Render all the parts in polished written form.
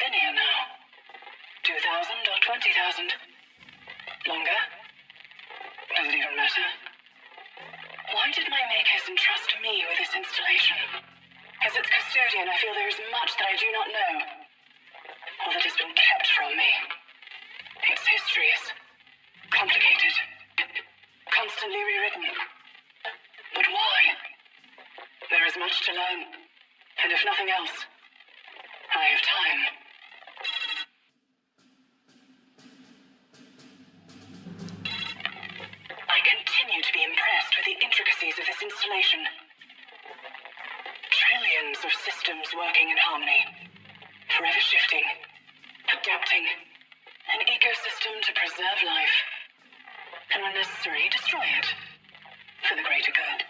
been here now? 2,000 or 20,000? Longer? Does it even matter? Why did my makers entrust me with this installation? As its custodian, I feel there is much that I do not know, or that has been kept from me. Its history is complicated, constantly rewritten. But why? There is much to learn, and if nothing else, I have time. I continue to be impressed with the intricacies of this installation. Trillions of systems working in harmony, forever shifting, adapting, an ecosystem to preserve life, and when necessary, destroy it, for the greater good.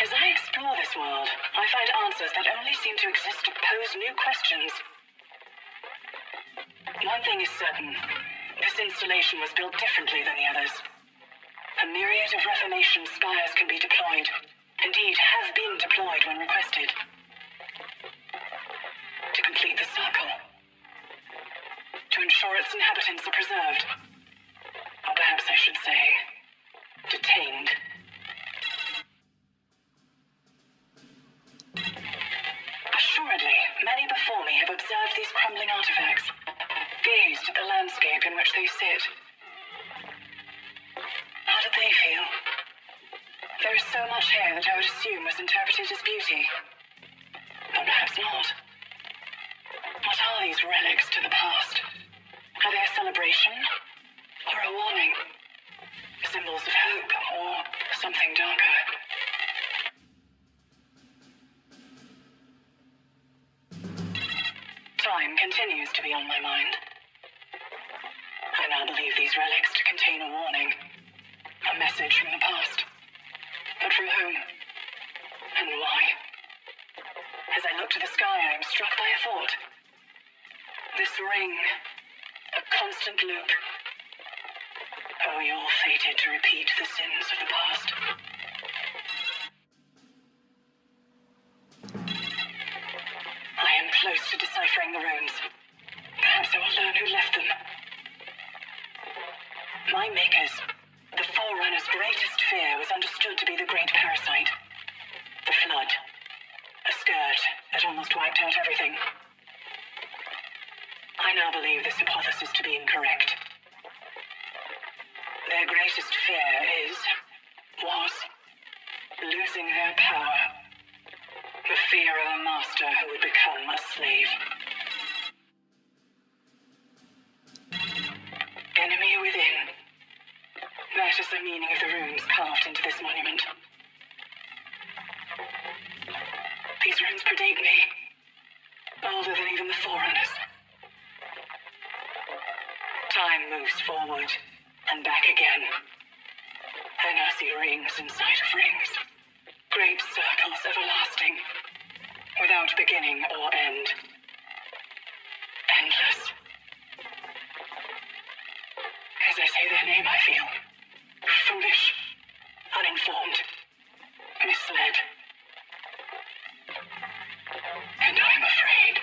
As I explore this world, I find answers that only seem to exist to pose new questions. One thing is certain, this installation was built differently than the others. A myriad of Reformation spires can be deployed, indeed have been deployed when requested. To complete the circle. To ensure its inhabitants are preserved. Or perhaps I should say, detained. Assuredly, many before me have observed these crumbling artifacts, gazed at the landscape in which they sit. How did they feel? There is so much here that I would assume was interpreted as beauty. But perhaps not. What are these relics to the past? Are they a celebration? Or a warning? Symbols of hope, or something darker? Time continues to be on my mind. I now believe these relics to contain a warning. A message from the past. But from whom? And why? As I look to the sky, I am struck by a thought. This ring, a constant loop. Are we all fated to repeat the sins of the past? I am close to deciphering the runes. Perhaps I will learn who left them. My makers, the ForeRunner's greatest fear was understood to be the great parasite. The flood. A scourge that almost wiped out everything. I now believe this hypothesis to be incorrect. Their greatest fear was losing their power. The fear of a master who would become a slave. Enemy within. That is the meaning of the runes carved into this monument. These runes predate me. Older than even the ForeRunners. Time moves forward and back again. I now see rings inside of rings. Great circles everlasting. Without beginning or end. Endless. As I say their name, I feel foolish, uninformed, misled. And I'm afraid.